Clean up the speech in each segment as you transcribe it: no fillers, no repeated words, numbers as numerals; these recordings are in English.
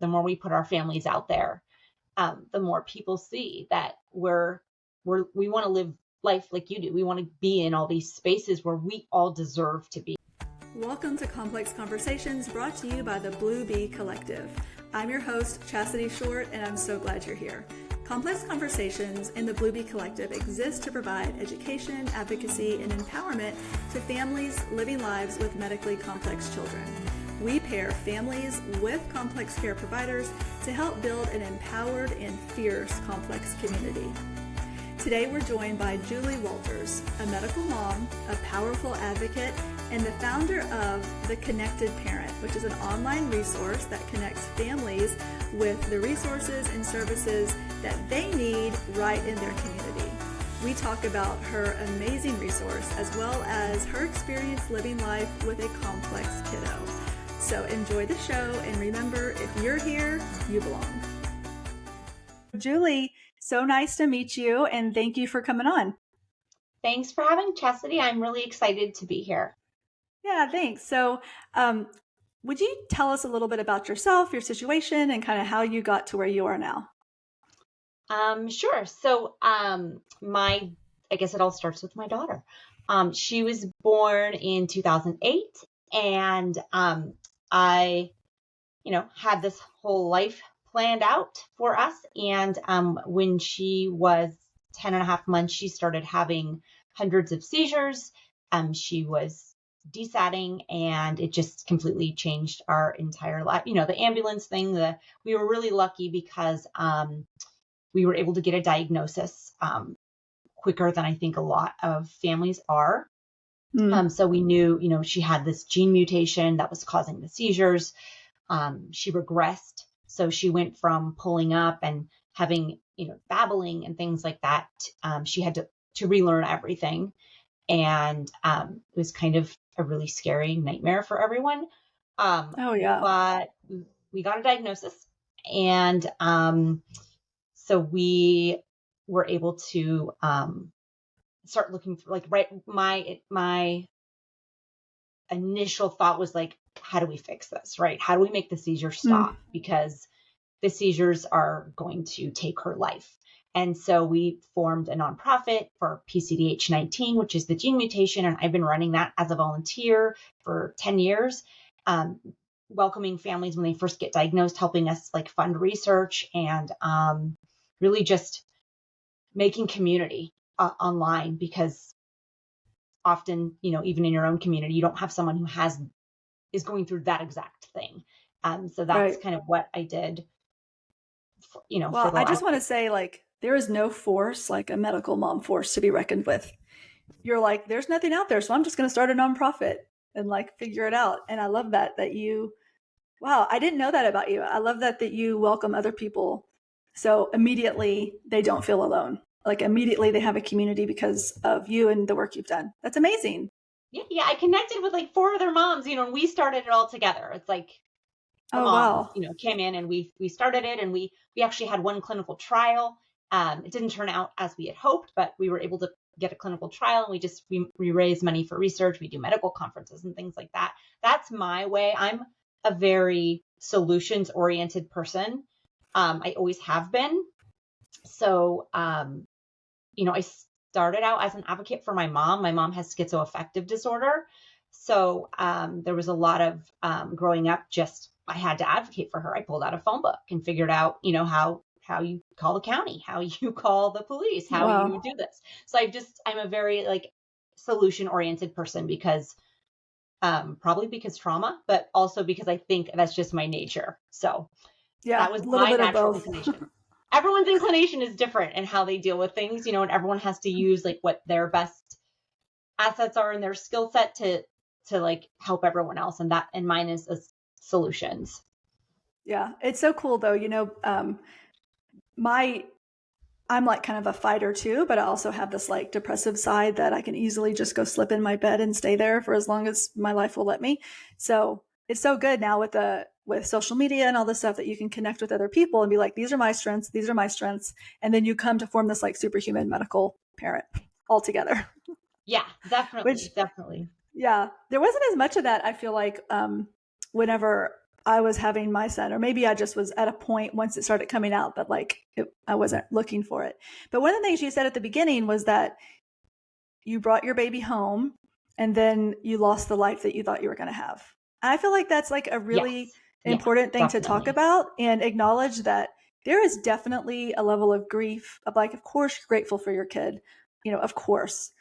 the more we put our families out there, the more people see that we want to live life like you do. We want to be in all these spaces where we all deserve to be. Welcome to Complex Conversations, brought to you by the Blue Bee Collective. I'm your host, Chasity Short, and I'm so glad you're here. Complex Conversations and the Blue Bee Collective exist to provide education, advocacy, and empowerment to families living lives with medically complex children. We pair families with complex care providers to help build an empowered and fierce complex community. Today we're joined by Julie Walters, a medical mom, a powerful advocate, and the founder of The Connected Parent, which is an online resource that connects families with the resources and services that they need right in their community. We talk about her amazing resource as well as her experience living life with a complex kiddo. So enjoy the show, and remember, if you're here, you belong. Julie, so nice to meet you, and thank you for coming on. Thanks for having Chastity. I'm really excited to be here. Yeah, thanks. So would you tell us a little bit about yourself, your situation, and kind of how you got to where you are now? Sure. So I guess it all starts with my daughter. She was born in 2008, and I, had this whole life planned out for us. And when she was 10 and a half months, she started having hundreds of seizures. She was desatting, and it just completely changed our entire life. The ambulance thing, we were really lucky because we were able to get a diagnosis quicker than I think a lot of families are. So we knew, she had this gene mutation that was causing the seizures. She regressed. So she went from pulling up and having, babbling and things like that. She had to relearn everything. And it was kind of a really scary nightmare for everyone. Oh, yeah. But we got a diagnosis. And so we were able to start looking for, my initial thought was like, how do we fix this, right? How do we make the seizures stop? Because the seizures are going to take her life. And so we formed a nonprofit for PCDH19, which is the gene mutation. And I've been running that as a volunteer for 10 years, welcoming families when they first get diagnosed, helping us fund research, and really just making community online, because often, even in your own community, you don't have someone who is going through that exact thing. So that's kind of what I did. Well, I just want to say, there is no force like a medical mom force to be reckoned with. You're like, there's nothing out there, so I'm just going to start a nonprofit and figure it out. And I love that you, wow, I didn't know that about you. I love that you welcome other people. So immediately they don't feel alone. Immediately they have a community because of you and the work you've done. That's amazing. Yeah. I connected with 4 other moms, and we started it all together. It's wow. Came in and we started it, and we actually had one clinical trial. It didn't turn out as we had hoped, but we were able to get a clinical trial, and we raise money for research. We do medical conferences and things like that. That's my way. I'm a very solutions oriented person. I always have been. So, I started out as an advocate for my mom. My mom has schizoaffective disorder. So there was a lot of growing up, I had to advocate for her. I pulled out a phone book and figured out, how you call the county, how you call the police, how you do this. So I'm a very solution oriented person, because probably because trauma, but also because I think that's just my nature. So that was my natural inclination. Everyone's inclination is different in how they deal with things, and everyone has to use what their best assets are in their skill set to help everyone else. And mine is solutions. Yeah. It's so cool though. I'm kind of a fighter too, but I also have this depressive side that I can easily just go slip in my bed and stay there for as long as my life will let me. So it's so good now with social media and all this stuff that you can connect with other people and be like, these are my strengths. These are my strengths. And then you come to form this superhuman medical parent all together. Yeah, definitely. Definitely. Yeah. There wasn't as much of that. I feel whenever I was having my son, or maybe I just was at a point once it started coming out that I wasn't looking for it. But one of the things you said at the beginning was that you brought your baby home and then you lost the life that you thought you were going to have. And I feel like that's like a really important thing to talk about and acknowledge that there is definitely a level of grief of like, of course you're grateful for your kid, of course.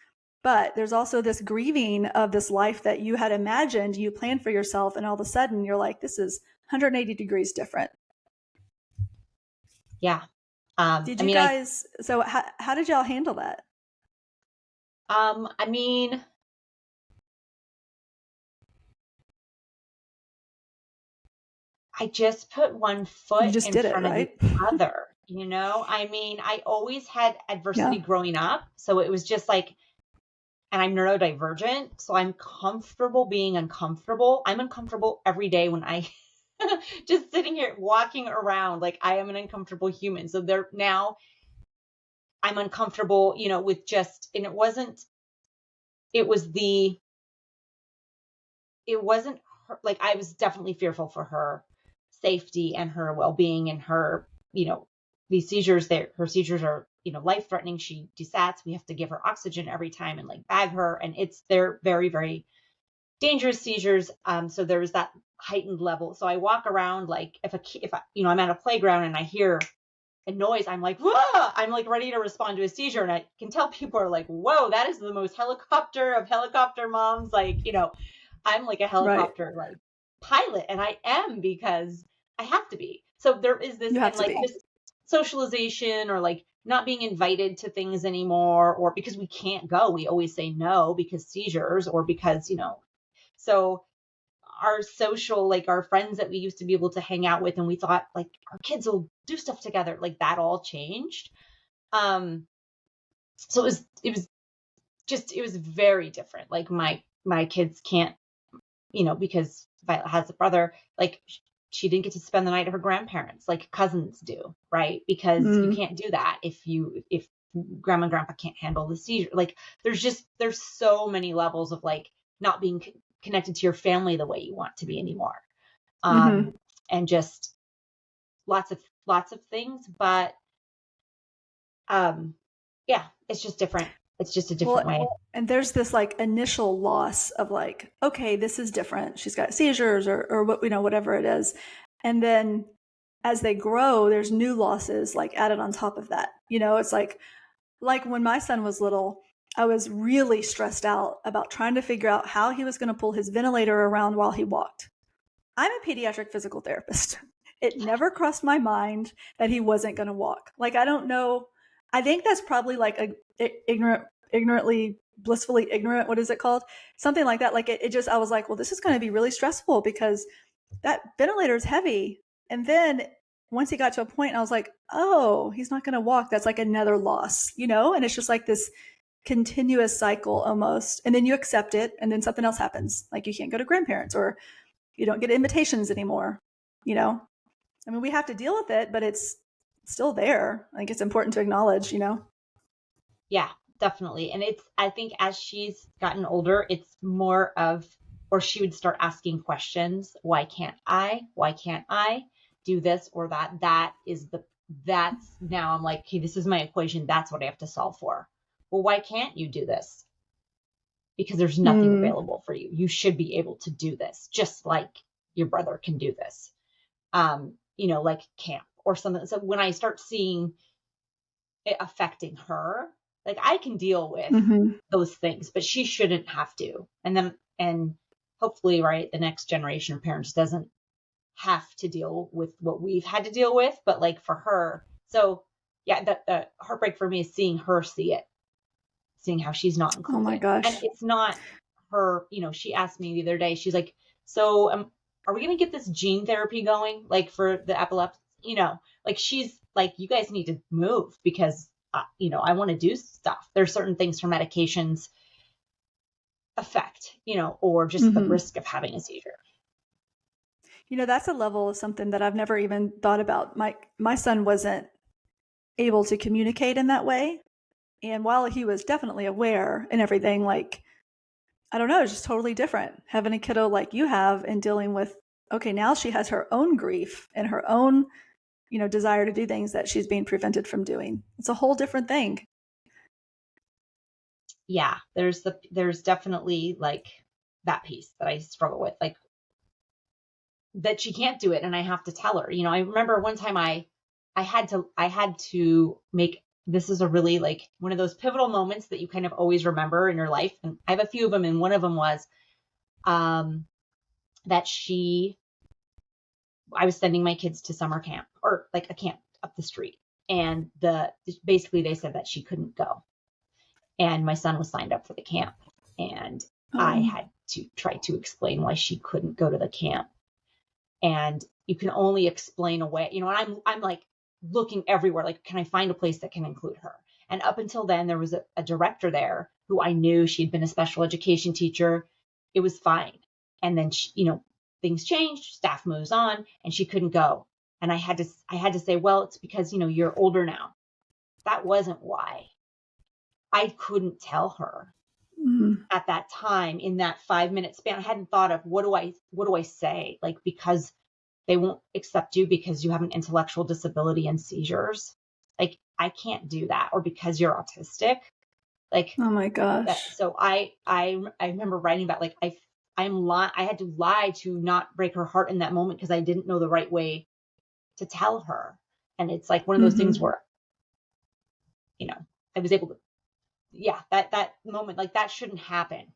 But there's also this grieving of this life that you had imagined, you planned for yourself, and all of a sudden you're like, this is 180 degrees different. Yeah. Did you guys, so how did y'all handle that? I mean, I just put one foot in front of the other, I mean, I always had adversity growing up. So it was just like, and I'm neurodivergent. So I'm comfortable being uncomfortable. I'm uncomfortable every day when I just sitting here walking around, like I am an uncomfortable human. So now I'm uncomfortable, with just, and it wasn't her, like I was definitely fearful for her safety and her well-being and her, these seizures her seizures are, life-threatening. She desats. We have to give her oxygen every time and like bag her. And they're very, very dangerous seizures. So there was that heightened level. So I walk around like if I'm at a playground and I hear a noise, I'm like, whoa, I'm like ready to respond to a seizure. And I can tell people are like, whoa, that is the most helicopter of helicopter moms. Like, I'm like a helicopter like pilot, and I am because I have to be. So there is this this socialization or like not being invited to things anymore, or because we can't go. We always say no because seizures or because, so our social, like our friends that we used to be able to hang out with and we thought like our kids will do stuff together, like that all changed. So it was very different. Like my kids can't, because Violet has a brother, like she didn't get to spend the night at her grandparents like cousins do, right? Because you can't do that if grandma and grandpa can't handle the seizure. Like there's so many levels of like not being connected to your family the way you want to be anymore. And just lots of things, but it's just different. It's just a different way. And there's this like initial loss of like, okay, this is different. She's got seizures or what, whatever it is. And then as they grow, there's new losses like added on top of that. It's like when my son was little, I was really stressed out about trying to figure out how he was going to pull his ventilator around while he walked. I'm a pediatric physical therapist. It never crossed my mind that he wasn't going to walk. Like, I don't know. I think that's probably like ignorantly, blissfully ignorant. What is it called? Something like that. Like it just, I was like, well, this is going to be really stressful because that ventilator is heavy. And then once he got to a point, I was like, oh, he's not going to walk. That's like another loss, and it's just like this continuous cycle almost. And then you accept it. And then something else happens. Like you can't go to grandparents or you don't get invitations anymore. I mean, we have to deal with it, but it's still there. I think it's important to acknowledge, Yeah, definitely. And I think as she's gotten older, it's more of, or she would start asking questions. Why can't I do this or that? That's now I'm like, okay, this is my equation. That's what I have to solve for. Well, why can't you do this? Because there's nothing available for you. You should be able to do this just like your brother can do this. Like camp or something. So when I start seeing it affecting her, like I can deal with those things, but she shouldn't have to. And hopefully, right, the next generation of parents doesn't have to deal with what we've had to deal with, but like for her. So yeah, the heartbreak for me is seeing her see it, seeing how she's not included. Oh my gosh. And it's not her, she asked me the other day, she's like, so are we going to get this gene therapy going? Like for the epilepsy, like she's like, you guys need to move because, I want to do stuff. There's certain things her medications affect, or just the risk of having a seizure. That's a level of something that I've never even thought about. My son wasn't able to communicate in that way. And while he was definitely aware and everything, like, I don't know, it's just totally different having a kiddo like you have and dealing with okay, now she has her own grief and her own, desire to do things that she's being prevented from doing. It's a whole different thing. Yeah, there's definitely like that piece that I struggle with, like that she can't do it and I have to tell her. I remember one time I had to make, this is a really like one of those pivotal moments that you kind of always remember in your life. And I have a few of them. And one of them was that I was sending my kids to summer camp, or like a camp up the street. And basically they said that she couldn't go. And my son was signed up for the camp. And I had to try to explain why she couldn't go to the camp. And you can only explain away, and I'm like looking everywhere, like, can I find a place that can include her? And up until then, there was a director there who I knew. She'd been a special education teacher. It was fine. And then, things changed, staff moves on, and she couldn't go. And I had to say, well, it's because, you're older now. That wasn't why. I couldn't tell her at that time in that 5-minute span. I hadn't thought of what do I say? Like, because they won't accept you because you have an intellectual disability and seizures. Like, I can't do that. Or because you're autistic. Like, oh my gosh. So I remember writing about, like, I had to lie to not break her heart in that moment because I didn't know the right way to tell her. And it's like one of those things where, I was able to, that moment, like, that shouldn't happen.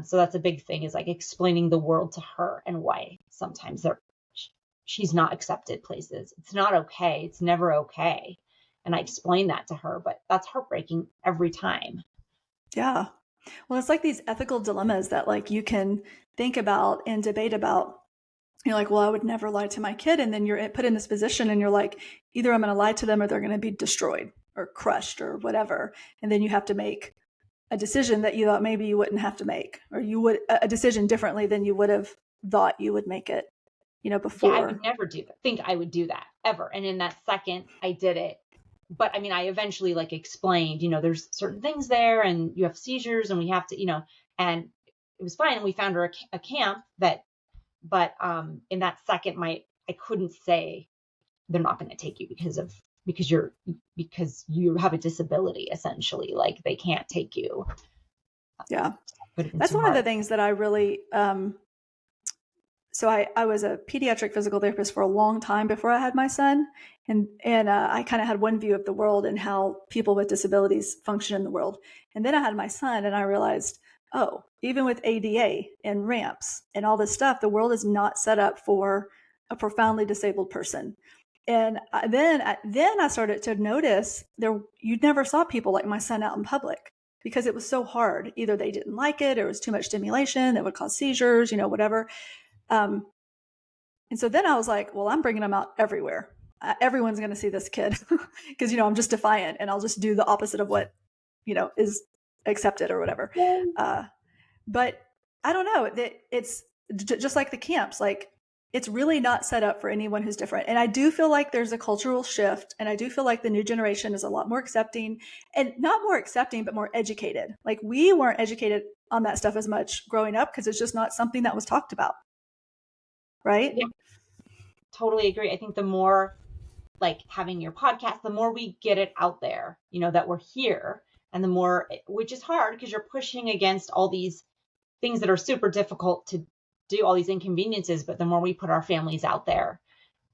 So that's a big thing, is like explaining the world to her and why sometimes she's not accepted places. It's not okay. It's never okay. And I explained that to her, but that's heartbreaking every time. Yeah. Well, it's like these ethical dilemmas that like you can think about and debate about. You're like, well, I would never lie to my kid. And then you're put in this position and you're like, either I'm going to lie to them or they're going to be destroyed or crushed or whatever. And then you have to make a decision that you thought maybe you wouldn't have to make, or a decision differently than you would have thought you would make it, before. Yeah, I would never think I would do that ever. And in that second I did it. But I mean, I eventually like explained, there's certain things there and you have seizures and we have to, and it was fine. And we found her a camp but in that second, I couldn't say they're not going to take you because you have a disability, essentially. Like, they can't take you. Yeah. That's one of the things that I really, so I was a pediatric physical therapist for a long time before I had my son. And I kind of had one view of the world and how people with disabilities function in the world. And then I had my son and I realized, oh, even with ADA and ramps and all this stuff, the world is not set up for a profoundly disabled person. And then I started to notice you never saw people like my son out in public because it was so hard. Either they didn't like it, or it was too much stimulation that would cause seizures, whatever. And so then I was like, well, I'm bringing them out everywhere. Everyone's going to see this kid because, I'm just defiant and I'll just do the opposite of what, is accepted or whatever. But I don't know. It's just like the camps, like it's really not set up for anyone who's different. And I do feel like there's a cultural shift. And I do feel like the new generation is a lot more accepting, and not more accepting, but more educated. Like, we weren't educated on that stuff as much growing up because it's just not something that was talked about. Right? Yeah, totally agree. I think the more, like, having your podcast, the more we get it out there, that we're here, and the more, which is hard because you're pushing against all these things that are super difficult to do, all these inconveniences. But the more we put our families out there,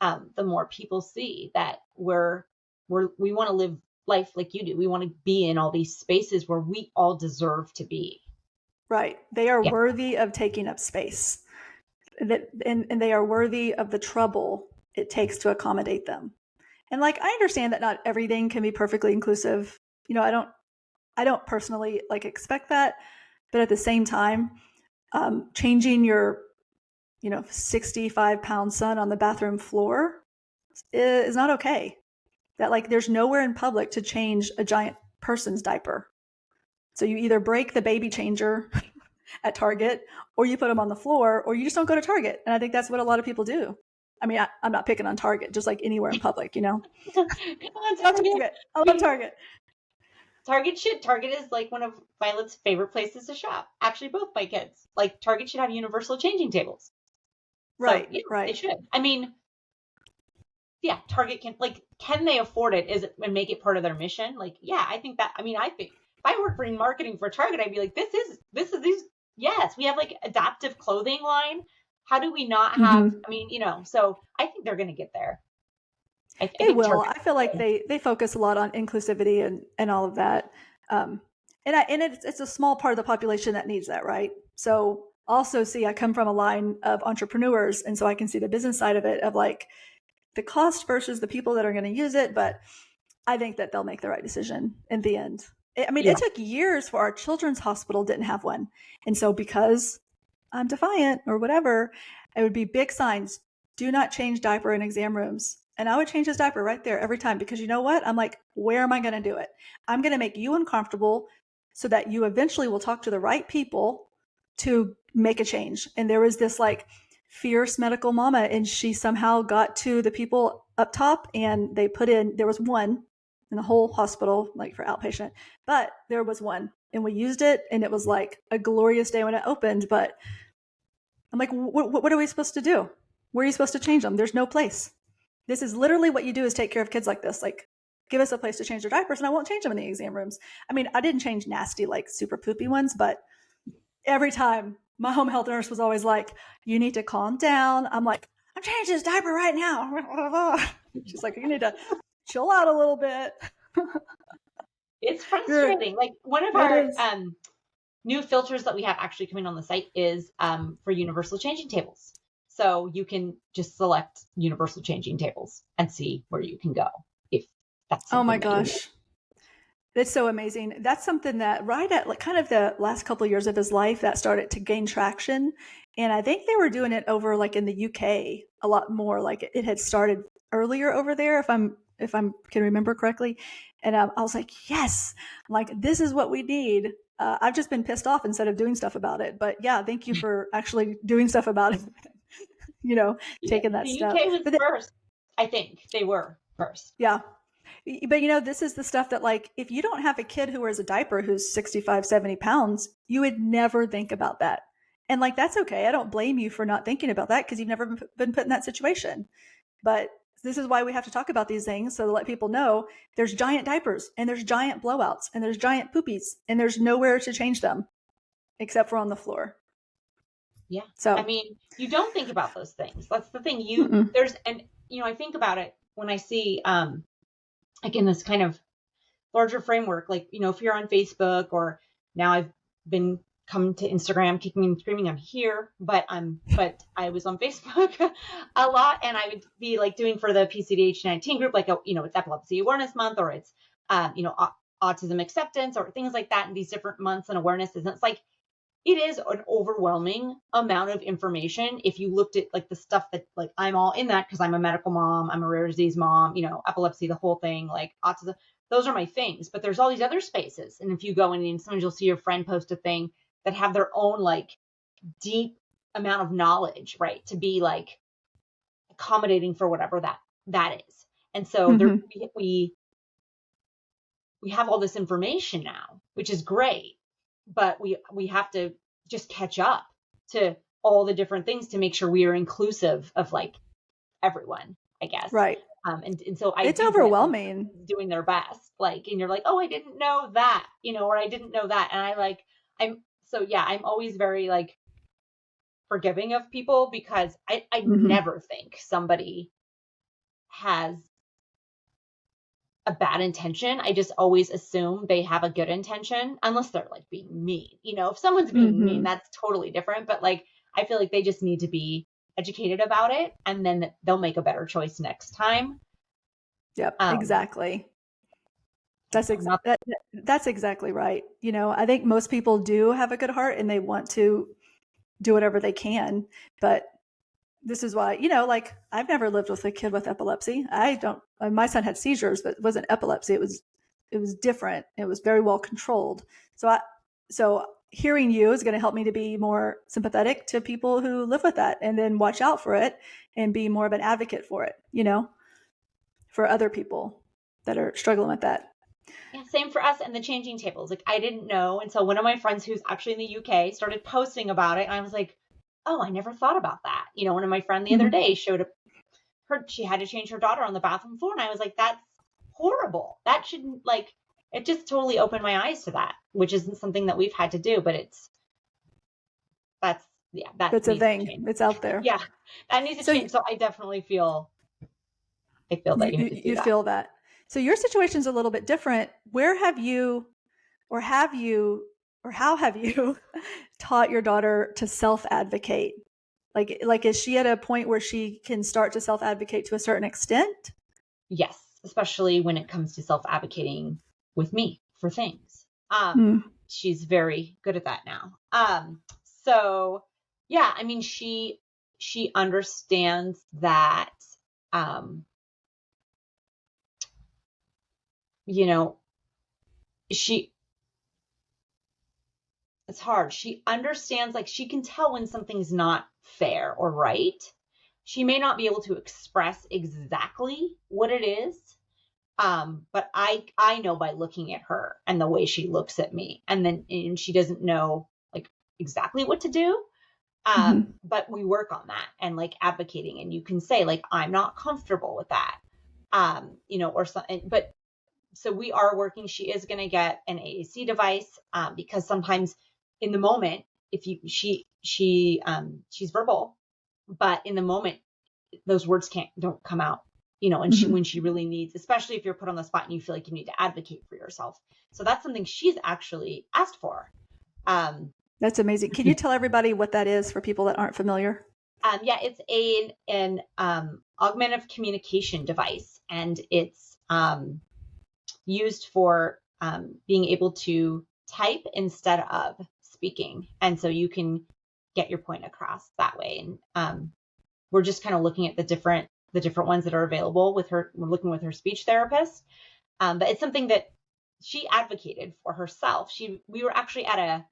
the more people see that we want to live life like you do. We want to be in all these spaces where we all deserve to be. Right. They are worthy of taking up space. And they are worthy of the trouble it takes to accommodate them. And like, I understand that not everything can be perfectly inclusive. I don't personally like expect that, but at the same time, changing your, 65-pound son on the bathroom floor is not okay. That, like, there's nowhere in public to change a giant person's diaper. So you either break the baby changer at Target, or you put them on the floor, or you just don't go to Target. And I think that's what a lot of people do. I mean, I'm not picking on Target, just like anywhere in public, Come on, Target. I love Target. Target is like one of Violet's favorite places to shop. Actually, both my kids. Like, Target should have universal changing tables. Right. So, yeah, Right. they should. I mean, yeah, Target can they afford it? And make it part of their mission? Like, yeah, I think if I worked for marketing for Target, I'd be like, this is these. Yes, we have like adaptive clothing line. How do we not have? I mean, so I think they're going to get there. I They think will. Target. I feel like they focus a lot on inclusivity and all of that. And it's a small part of the population that needs that, right? So also see, I come from a line of entrepreneurs, and so I can see the business side of it, of like the cost versus the people that are going to use it. But I think that they'll make the right decision in the end. It took years for our children's hospital didn't have one. And so because I'm defiant or whatever, it would be big signs, do not change diaper in exam rooms. And I would change his diaper right there every time, because you know what? I'm like, where am I going to do it? I'm going to make you uncomfortable so that you eventually will talk to the right people to make a change. And there was this like fierce medical mama, and she somehow got to the people up top, and there was one in the whole hospital, like for outpatient, but there was one, and we used it, and it was like a glorious day when it opened. But I'm like, what are we supposed to do? Where are you supposed to change them? There's no place. This is literally what you do, is take care of kids like this. Like, give us a place to change their diapers, and I won't change them in the exam rooms. I mean, I didn't change nasty, like super poopy ones, but every time my home health nurse was always like, you need to calm down. I'm like, I'm changing his diaper right now. She's like, you need to chill out a little bit. It's frustrating. Like, one of our new filters that we have actually coming on the site is for universal changing tables. So you can just select universal changing tables and see where you can go if that's something. Oh my gosh. It's so amazing. That's something that right at like kind of the last couple of years of his life that started to gain traction. And I think they were doing it over like in the UK a lot more. Like it had started earlier over there, if I can remember correctly. And I was like, yes, like this is what we need. I've just been pissed off instead of doing stuff about it. But yeah, thank you for actually doing stuff about it. Taking that step. The UK was first. I think they were first. Yeah. But this is the stuff that, like, if you don't have a kid who wears a diaper who's 65, 70 pounds, you would never think about that. And like, that's okay. I don't blame you for not thinking about that, because you've never been put in that situation. But this is why we have to talk about these things, so to let people know there's giant diapers, and there's giant blowouts, and there's giant poopies, and there's nowhere to change them except for on the floor. Yeah. So, I mean, you don't think about those things. That's the thing. I think about it when I see, like in this kind of larger framework, like, if you're on Facebook, or now I've been come to Instagram, kicking and screaming, I'm here, but I was on Facebook a lot, and I would be like doing for the PCDH19 group, like, it's Epilepsy Awareness Month, or it's, autism acceptance, or things like that, and these different months and awarenesses. And it's like, it is an overwhelming amount of information. If you looked at like the stuff that, like, I'm all in that because I'm a medical mom, I'm a rare disease mom, epilepsy, the whole thing, like autism, those are my things. But there's all these other spaces. And if you go in, and sometimes you'll see your friend post a thing that have their own like deep amount of knowledge, right, to be like accommodating for whatever that is. And so we have all this information now, which is great. But we have to just catch up to all the different things to make sure we are inclusive of like everyone, I guess. Right. And so it's overwhelming. Doing their best, like, and you're like, oh, I didn't know that, or I didn't know that, and I'm always very like forgiving of people, because I never think somebody has a bad intention. I just always assume they have a good intention, unless they're like being mean. If someone's being mean, that's totally different. But like, I feel like they just need to be educated about it, and then they'll make a better choice next time. Yep, exactly. That's exactly right. I think most people do have a good heart, and they want to do whatever they can. But this is why, like, I've never lived with a kid with epilepsy. My son had seizures, but it wasn't epilepsy. It was different. It was very well controlled. So hearing you is going to help me to be more sympathetic to people who live with that, and then watch out for it and be more of an advocate for it, for other people that are struggling with that. Yeah, same for us and the changing tables. Like, I didn't know until one of my friends who's actually in the UK started posting about it. And I was like, oh, I never thought about that. One of my friend the other day showed up, she had to change her daughter on the bathroom floor. And I was like, that's horrible. That shouldn't, like, it just totally opened my eyes to that, which isn't something that we've had to do, but It's a thing. It's out there. Yeah, that needs to change. So I definitely feel that you have to do you that. feel that. So your situation's a little bit different. Where have you, or how have you taught your daughter to self-advocate? Like, is she at a point where she can start to self-advocate to a certain extent? Yes, especially when it comes to self-advocating with me for things. She's very good at that now. So yeah, I mean, she understands that, it's hard. She understands, like, she can tell when something's not fair or right. She may not be able to express exactly what it is. But I know by looking at her and the way she looks at me, and she doesn't know, like, exactly what to do. But we work on that and, like, advocating, and you can say, like, I'm not comfortable with that. Or something, but so we are working. She is going to get an AAC device, because sometimes in the moment, if she's verbal, but in the moment, those words don't come out, and when she really needs, especially if you're put on the spot and you feel like you need to advocate for yourself. So that's something she's actually asked for. That's amazing. Can you tell everybody what that is for people that aren't familiar? Yeah, it's an augmentative communication device, and it's used for being able to type instead of speaking, and so you can get your point across that way. And we're just kind of looking at the different ones that are available with her. We're looking with her speech therapist, but it's something that she advocated for herself. We were actually at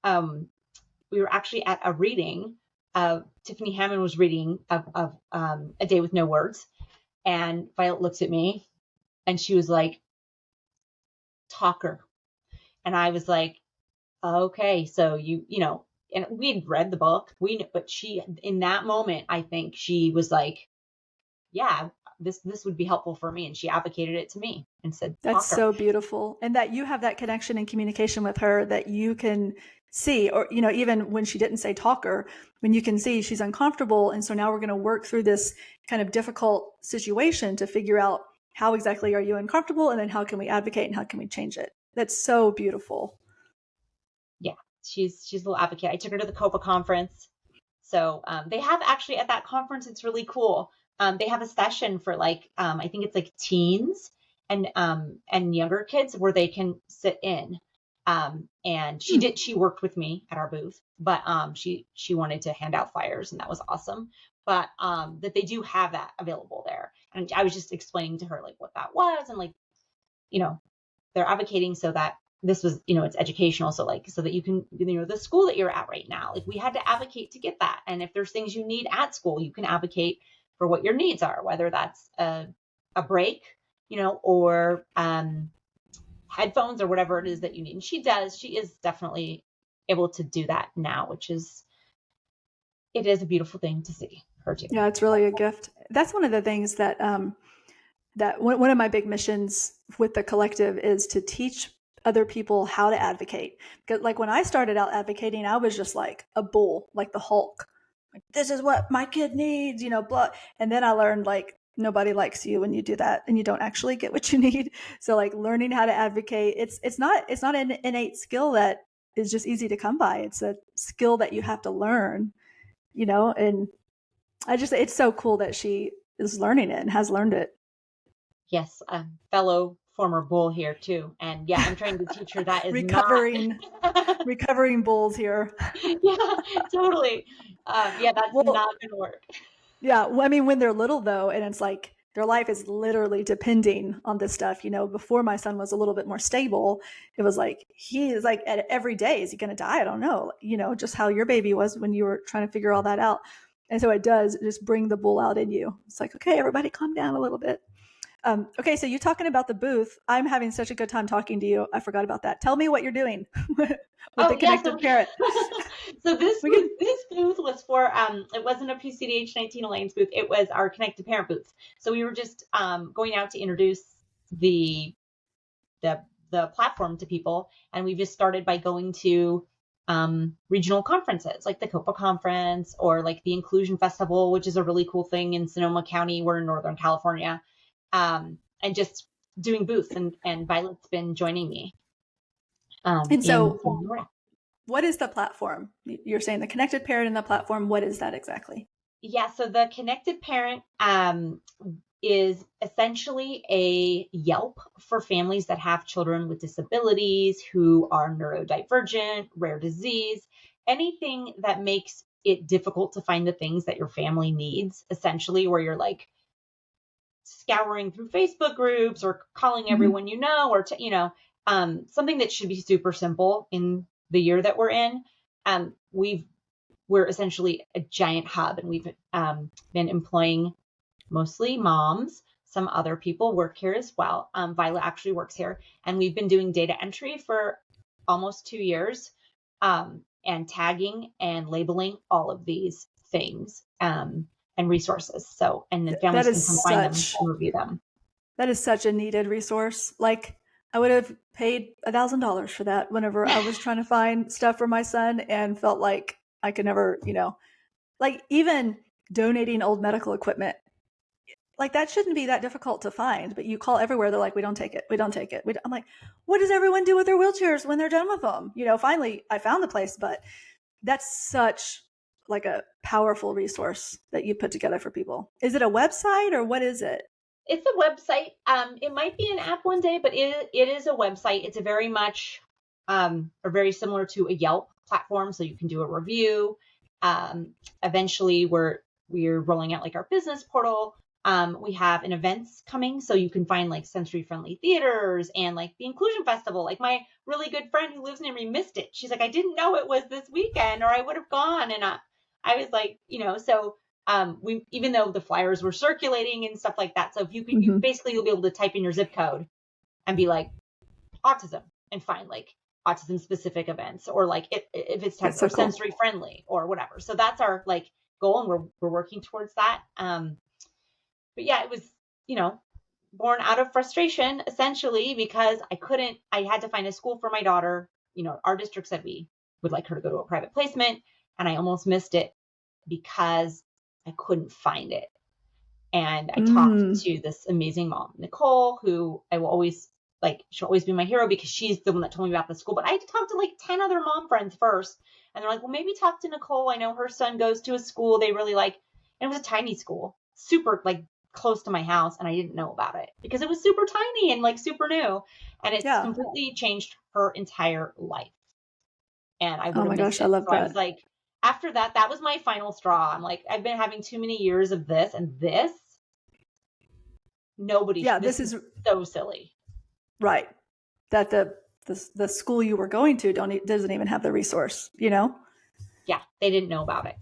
a reading. Tiffany Hammond was reading of A Day with No Words, and Violet looks at me, and she was like, "Talker," and I was like, "Okay, so and we'd read the book, but she, in that moment, I think she was like, yeah, this would be helpful for me. And she advocated it to me and said, that's so beautiful. And that you have that connection and communication with her that you can see, or, even when she didn't say talker, when you can see she's uncomfortable. And so now we're going to work through this kind of difficult situation to figure out how exactly are you uncomfortable, and then how can we advocate and how can we change it? That's so beautiful. Yeah, she's a little advocate. I took her to the COPA conference. So they have actually at that conference, it's really cool. They have a session for, like, I think it's like teens and younger kids where they can sit in. And she worked with me at our booth, but she wanted to hand out flyers, and that was awesome. But that they do have that available there. And I was just explaining to her, like, what that was, and, like, they're advocating so that this was, it's educational. So, like, so that you can, the school that you're at right now, like, we had to advocate to get that. And if there's things you need at school, you can advocate for what your needs are, whether that's a break, or headphones or whatever it is that you need. And she is definitely able to do that now, it is a beautiful thing to see her do. Yeah, it's really a gift. That's one of the things that, that one of my big missions with the collective is to teach other people how to advocate. Because, like, when I started out advocating, I was just like a bull, like the Hulk. Like, this is what my kid needs, blah. And then I learned, like, nobody likes you when you do that, and you don't actually get what you need. So, like, learning how to advocate, it's not an innate skill that is just easy to come by. It's a skill that you have to learn, and it's so cool that she is learning it and has learned it. Yes, a fellow former bull here too, and yeah, I'm trying to teach her that is recovering bulls here. Yeah, totally. Yeah, that's not going to work. Yeah, well, I mean, when they're little though, and it's like their life is literally depending on this stuff. Before my son was a little bit more stable, it was like he is like every day, is he going to die? I don't know. Just how your baby was when you were trying to figure all that out. And so it does just bring the bull out in you. It's like, okay, everybody calm down a little bit. Okay, so you talking about the booth. I'm having such a good time talking to you. I forgot about that. Tell me what you're doing with the Oh yeah, Connected Parent. so We can, this booth was for it wasn't a PCDH19 Alliance booth. It was our Connected Parent booth. So we were just going out to introduce the the the platform to people, and we just started by going to regional conferences like the COPA conference or like the Inclusion Festival, which is a really cool thing in Sonoma County. We're in Northern California, and just doing booths. And Violet's been joining me and in so Sonora. what is the platform? You're saying the Connected Parent in the platform. What is that exactly? Yeah, so the Connected Parent is essentially a Yelp for families that have children with disabilities, who are neurodivergent, rare disease, anything that makes it difficult to find the things that your family needs, essentially, where you're like scouring through Facebook groups or calling everyone you know, or, something that should be super simple in the year that we're in. We're essentially a giant hub, and we've been employing mostly moms. Some other people work here as well. Violet actually works here, and we've been doing data entry for almost 2 years, and tagging and labeling all of these things and resources. So, and then That families can come is find them such and review them. that is such a needed resource. Like I would have paid $1,000 for that whenever I was trying to find stuff for my son and felt like I could never, like even donating old medical equipment. Like that shouldn't be that difficult to find, but you call everywhere. They're like, we don't take it. We don't take it. I'm like, what does everyone do with their wheelchairs when they're done with them? Finally I found the place, but that's such like a powerful resource that you put together for people. Is it a website or what is it? It's a website. It might be an app one day, but it is a website. It's a very much or very similar to a Yelp platform, so you can do a review. Eventually, we're rolling out like our business portal. We have an events coming, so you can find like sensory friendly theaters and like the Inclusion Festival. Like my really good friend who lives near me missed it. She's like, I didn't know it was this weekend, or I would have gone. And I was like, so we, even though the flyers were circulating and stuff like that. So if you could, you'll be able to type in your zip code and be like autism and find like autism specific events, or like if it's time for sensory friendly or whatever. So that's our like goal, and we're working towards that. But yeah, it was, born out of frustration essentially, because I had to find a school for my daughter. Our district said we would like her to go to a private placement, and I almost missed it because I couldn't find it. And I talked to this amazing mom, Nicole, who I will always she'll always be my hero because she's the one that told me about the school. But I had to talk to like 10 other mom friends first. And they're like, well, maybe talk to Nicole. I know her son goes to a school they really like. And it was a tiny school, super like close to my house. And I didn't know about it because it was super tiny and like super new. And it's completely changed her entire life. And I would have missed it. I love that. I was like, after that, that was my final straw. I'm like, I've been having too many years of this, and this, this is so silly. Right. That the school you were going to doesn't even have the resource, Yeah, they didn't know about it.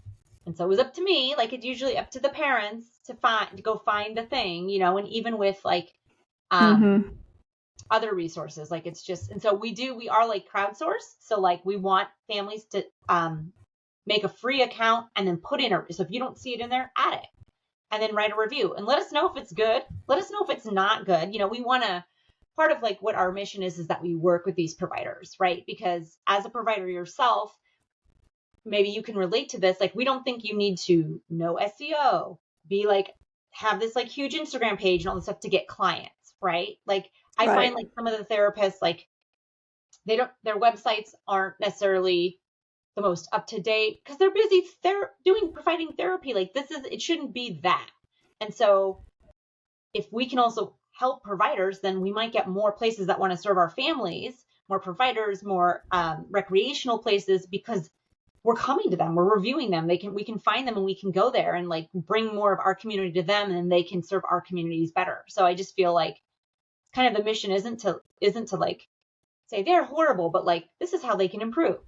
And so it was up to me, like it's usually up to the parents to go find the thing, and even with like other resources, like it's just, and so we are like crowdsourced. So like we want families to make a free account and then put in so if you don't see it in there, add it and then write a review and let us know if it's good. Let us know if it's not good. We want to, part of like what our mission is that we work with these providers, right? Because as a provider yourself, maybe you can relate to this. Like, we don't think you need to know SEO, be like, have this like huge Instagram page and all this stuff to get clients, right? Like I find like some of the therapists, like their websites aren't necessarily the most up to date because they're busy providing therapy. Like it shouldn't be that. And so if we can also help providers, then we might get more places that want to serve our families, more providers, more recreational places, because we're coming to them, we're reviewing them. We can find them and we can go there and like bring more of our community to them, and they can serve our communities better. So I just feel like kind of the mission isn't to like say they're horrible, but like this is how they can improve.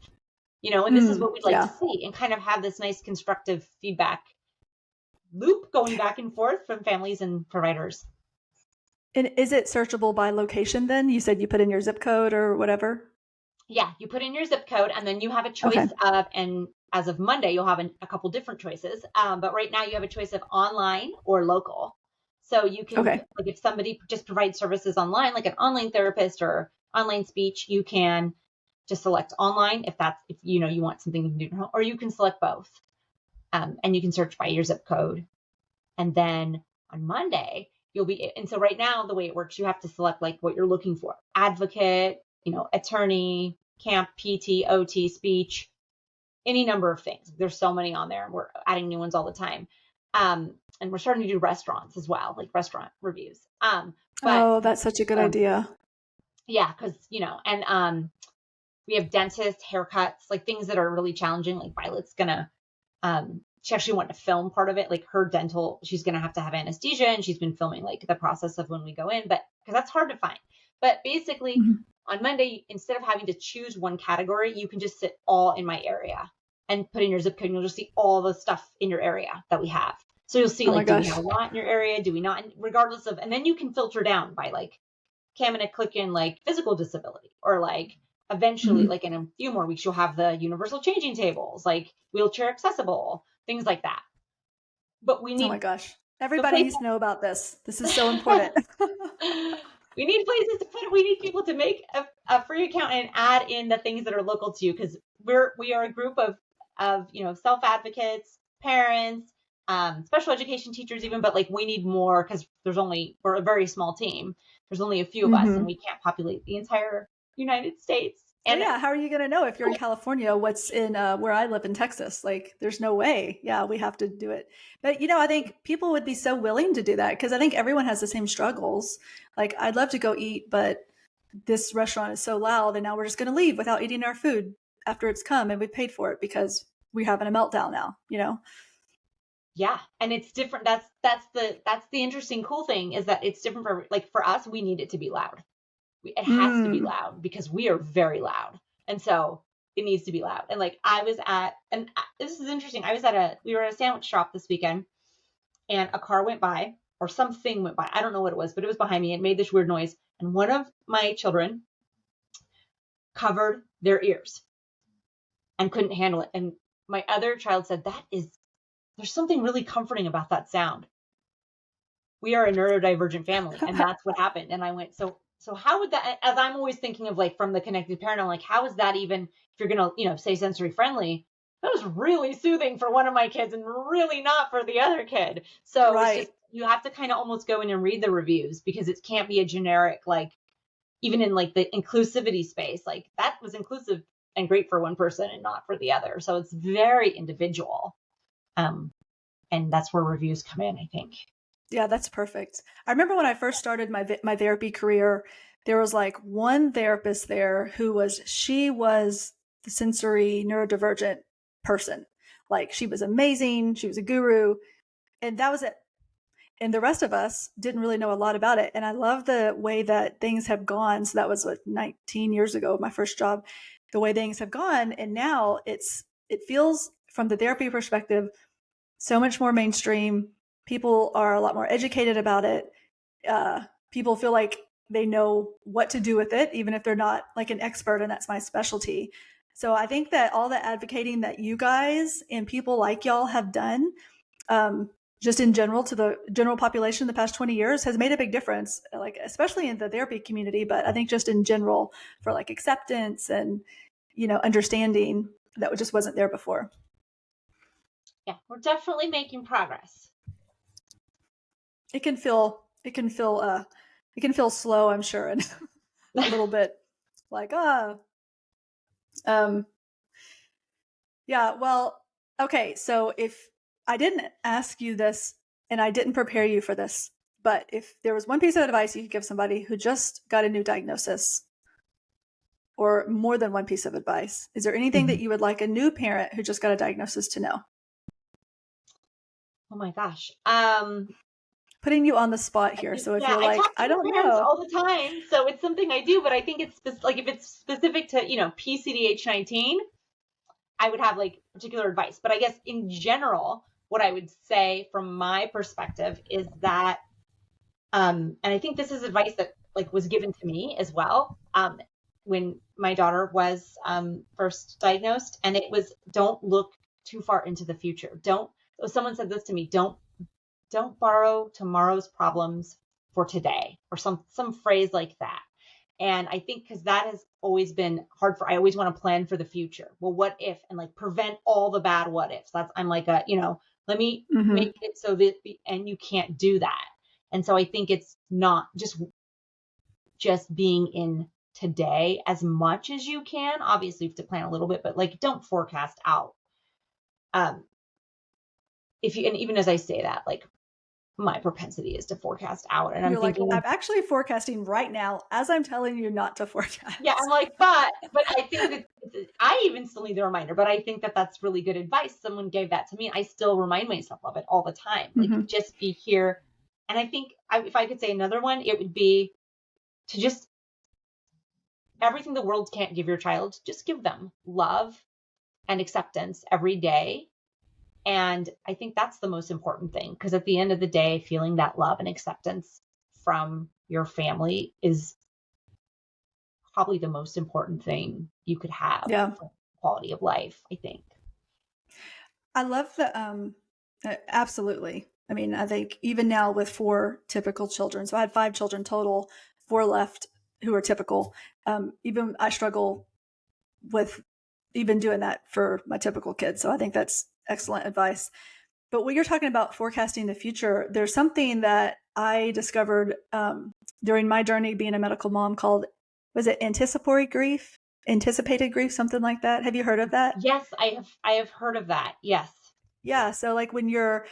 And this is what we'd like to see, and kind of have this nice constructive feedback loop going back and forth from families and providers. And is it searchable by location then? You said you put in your zip code or whatever? Yeah, you put in your zip code and then you have a choice Okay. of, and as of Monday, you'll have a couple different choices. But right now you have a choice of online or local. So you can, Okay. like if somebody just provides services online, like an online therapist or online speech, you can just select online if you know you want something you can do at home, or you can select both. And you can search by your zip code. And then on Monday, and so right now, the way it works, you have to select like what you're looking for: advocate, attorney, camp, PT, OT, speech, any number of things. There's so many on there, and we're adding new ones all the time. And we're starting to do restaurants as well, like restaurant reviews. But Oh, that's such a good idea. yeah, because and we have dentists, haircuts, like things that are really challenging. Like Violet's gonna, she actually wanted to film part of it, like her dental. She's gonna have to have anesthesia, and she's been filming like the process of when we go in, but because that's hard to find. But basically, on Monday, instead of having to choose one category, you can just sit all in my area and put in your zip code, and you'll just see all the stuff in your area that we have. So you'll see, Oh my like, do we gosh. have a lot in your area? Do we not? And regardless of, and then you can filter down by like, okay, I'm going to click in like physical disability, or like eventually, like in a few more weeks, you'll have the universal changing tables, like wheelchair accessible, things like that. But we Oh my need gosh. the Everybody place. needs to know about this. This is so important. We need places to put it. We need people to make a free account and add in the things that are local to you, because we are a group of self advocates, parents, special education teachers even, but like we need more because we're a very small team. There's only a few of us, and we can't populate the entire United States. Well, And yeah, how are you going to know if you're in California what's in where I live in Texas? Like, there's no way. Yeah, we have to do it. But, I think people would be so willing to do that because I think everyone has the same struggles. Like, I'd love to go eat, but this restaurant is so loud, and now we're just going to leave without eating our food after it's come and we paid for it because we're having a meltdown now. yeah, and it's different. That's the interesting cool thing, is that it's different for us. We need it to be loud. It has to be loud because we are very loud. And so it needs to be loud. And like this is interesting. We were at a sandwich shop this weekend, and a car went by, or something went by. I don't know what it was, but it was behind me. It made this weird noise. And one of my children covered their ears and couldn't handle it. And my other child said, there's something really comforting about that sound. We are a neurodivergent family, and that's what happened. And I went, so how would that, as I'm always thinking of like from the connected parent, I'm like, how is that even, if you're going to, say sensory friendly, that was really soothing for one of my kids and really not for the other kid. So Right. It's just, you have to kind of almost go in and read the reviews, because it can't be a generic, like even in like the inclusivity space, like that was inclusive and great for one person and not for the other. So it's very individual. And that's where reviews come in, I think. Yeah, that's perfect. I remember when I first started my therapy career, there was like one therapist there she was the sensory neurodivergent person. Like, she was amazing. She was a guru, and that was it. And the rest of us didn't really know a lot about it. And I love the way that things have gone. So that was 19 years ago, my first job, the way things have gone. And now it feels, from the therapy perspective, so much more mainstream. People are a lot more educated about it. People feel like they know what to do with it, even if they're not like an expert, and that's my specialty. So I think that all the advocating that you guys and people like y'all have done, just in general to the general population the past 20 years, has made a big difference, like especially in the therapy community, but I think just in general for like acceptance and, understanding that just wasn't there before. Yeah, we're definitely making progress. It can feel slow, I'm sure, and a little bit like, yeah, well, okay. So if I didn't ask you this and I didn't prepare you for this, but if there was one piece of advice you could give somebody who just got a new diagnosis, or more than one piece of advice, is there anything that you would like a new parent who just got a diagnosis to know? Oh my gosh. Putting you on the spot here. So if you're like, I don't know all the know. time, so it's something I do, but I think it's like, if it's specific to, PCDH19, I would have like particular advice. But I guess in general, what I would say from my perspective is that And I think this is advice that like was given to me as well. When my daughter was first diagnosed, and it was, don't look too far into the future. Someone said this to me, don't borrow tomorrow's problems for today, or some phrase like that. And I think because that has always been hard I always want to plan for the future. Well, what if, and like prevent all the bad what ifs. I'm like let me make it so that, and you can't do that. And so I think it's not just being in today as much as you can. Obviously you have to plan a little bit, but like, don't forecast out. And even as I say that, like, my propensity is to forecast out, and you're thinking, I'm actually forecasting right now as I'm telling you not to forecast. Yeah, I'm like, but I think that I even still need the reminder, but I think that that's really good advice. Someone gave that to me. I still remind myself of it all the time. Like, just be here. And I think if I could say another one, it would be to just, everything the world can't give your child, just give them love and acceptance every day. And I think that's the most important thing, because at the end of the day, feeling that love and acceptance from your family is probably the most important thing you could have for quality of life, I think. I love absolutely. I mean, I think even now with 4 typical children, so I had 5 children total, 4 left who are typical. Even I struggle with even doing that for my typical kids. So I think that's excellent advice. But when you're talking about forecasting the future, there's something that I discovered during my journey being a medical mom called, was it anticipated grief, something like that? Have you heard of that? Yes, I have heard of that. Yes. Yeah. So like when you're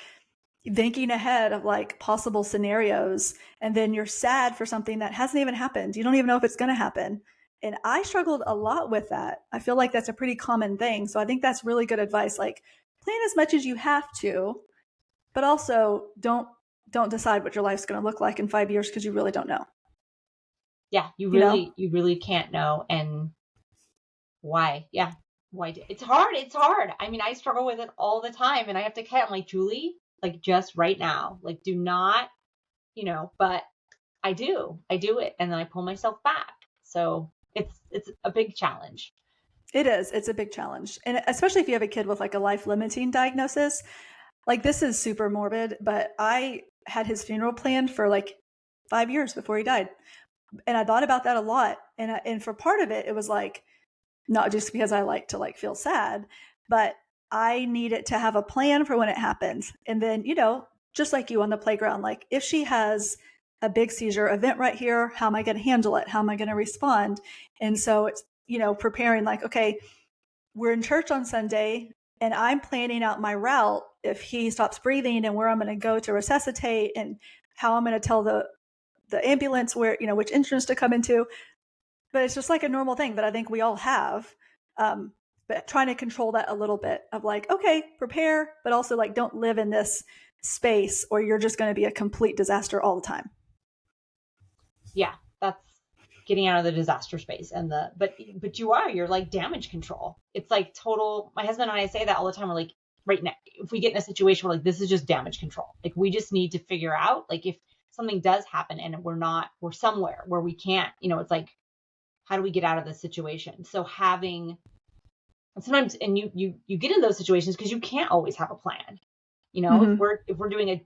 thinking ahead of like possible scenarios, and then you're sad for something that hasn't even happened. You don't even know if it's going to happen. And I struggled a lot with that. I feel like that's a pretty common thing. So I think that's really good advice. Like, plan as much as you have to, but also don't decide what your life's going to look like in 5 years, because you really don't know. Yeah, you really can't know. And why? Yeah. Why? It's hard. I mean, I struggle with it all the time, and I have to I'm like, Julie, like, just right now, like, do not, but I do it, and then I pull myself back. So it's a big challenge. It is. It's a big challenge. And especially if you have a kid with like a life limiting diagnosis, like, this is super morbid, but I had his funeral planned for like 5 years before he died. And I thought about that a lot. And for part of it, it was like, not just because I like to like feel sad, but I needed to have a plan for when it happens. And then, just like you on the playground, like, if she has a big seizure event right here, how am I going to handle it? How am I going to respond? And so it's, preparing like, okay, we're in church on Sunday and I'm planning out my route if he stops breathing, and where I'm going to go to resuscitate, and how I'm going to tell the ambulance where, which entrance to come into. But it's just like a normal thing that I think we all have. But trying to control that a little bit of like, okay, prepare, but also like, don't live in this space or you're just going to be a complete disaster all the time. Yeah, that's getting out of the disaster space. And but you're like damage control. It's like total, my husband and I say that all the time. We're like, right now, if we get in a situation where like, this is just damage control, like, we just need to figure out, like, if something does happen and we're somewhere where we can't, it's like, how do we get out of this situation? So sometimes, and you get in those situations because you can't always have a plan. If we're doing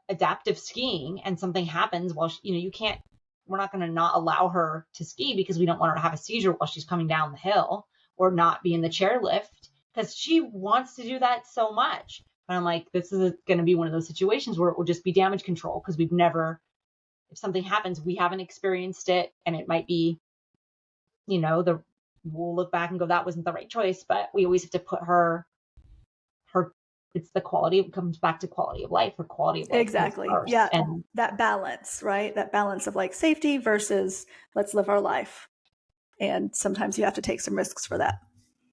adaptive skiing and something happens while we're not going to not allow her to ski because we don't want her to have a seizure while she's coming down the hill, or not be in the chairlift because she wants to do that so much. But I'm like, this is going to be one of those situations where it will just be damage control, because if something happens, we haven't experienced it, and it might be, we'll look back and go, that wasn't the right choice, but we always have to put her, it's it comes back to quality of life, or quality of life. Exactly. Yeah. And that balance, right? That balance of like safety versus let's live our life. And sometimes you have to take some risks for that.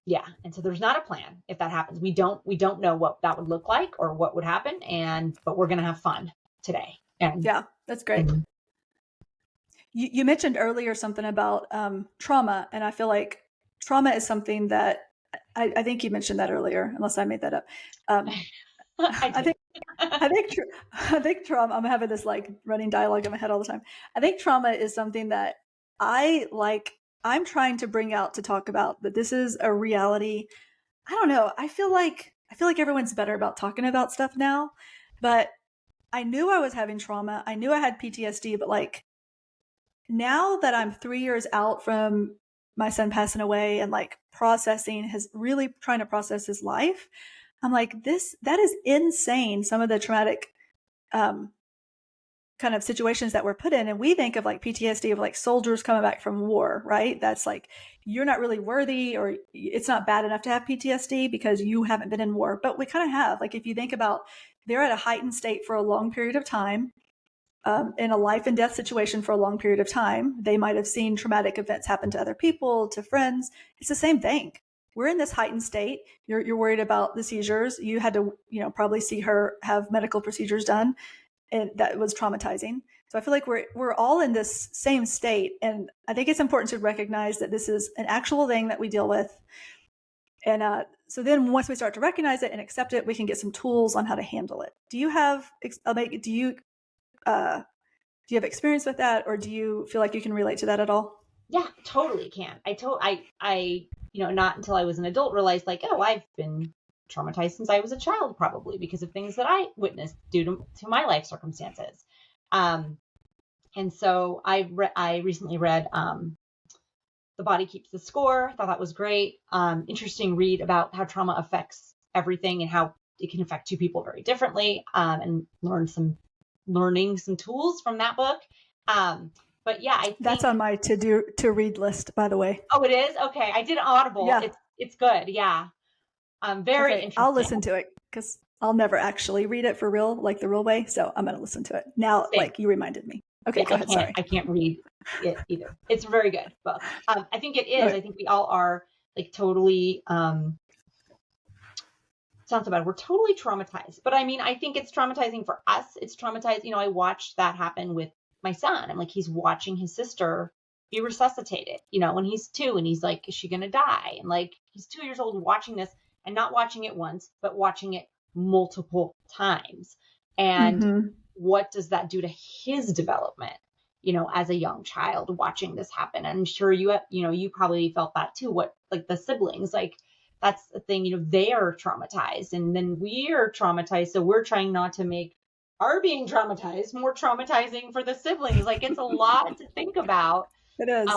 Yeah. And so there's not a plan if that happens. We don't know what that would look like or what would happen. But we're going to have fun today. Yeah, that's great. You mentioned earlier something about trauma, and I feel like trauma is something that I think you mentioned that earlier, unless I made that up. I think I think trauma, I'm having this like running dialogue in my head all the time. I think trauma is something that I'm trying to bring out to talk about, that this is a reality. I don't know. I feel like everyone's better about talking about stuff now, but I knew I was having trauma. I knew I had PTSD, but like now that I'm 3 years out from my son passing away and like really trying to process his life, I'm like, that is insane. Some of the traumatic kind of situations that we're put in. And we think of like PTSD of like soldiers coming back from war, right? That's like, you're not really worthy, or it's not bad enough to have PTSD because you haven't been in war. But we kind of have. Like, if you think about, they're at a heightened state for a long period of time, in a life and death situation for a long period of time. They might have seen traumatic events happen to other people, to friends. It's the same thing. We're in this heightened state. You're worried about the seizures. You had to, probably see her have medical procedures done, and that was traumatizing. So I feel like we're all in this same state. And I think it's important to recognize that this is an actual thing that we deal with. And so then once we start to recognize it and accept it, we can get some tools on how to handle it. Do you have experience with that, or do you feel like you can relate to that at all? Yeah, totally can. I not until I was an adult realized like, oh, I've been traumatized since I was a child, probably because of things that I witnessed due to my life circumstances. And so I recently read The Body Keeps the Score. I thought that was great. Interesting read about how trauma affects everything and how it can affect two people very differently, and learning some tools from that book. But yeah, I think that's on my to read list, by the way. Oh, it is? Okay. I did Audible. Yeah. It's good. Yeah. Very interesting. I'll listen to it because I'll never actually read it for real, like the real way. So I'm going to listen to it now. Same. Like you reminded me. Okay, yeah, go ahead. Sorry. I can't read it either. It's a very good book. I think it is. Okay. I think we all are like totally, sounds so bad. We're totally traumatized, but I mean, I think it's traumatizing for us. It's traumatized. I watched that happen with my son. I'm like, he's watching his sister be resuscitated, when he's 2, and he's like, is she going to die? And like, he's 2 years old watching this, and not watching it once, but watching it multiple times. And what does that do to his development, as a young child watching this happen? And I'm sure you probably felt that too. What, like the siblings, like that's the thing, they are traumatized, and then we're traumatized. So we're trying not to make our being traumatized more traumatizing for the siblings. Like, it's a lot to think about. It is.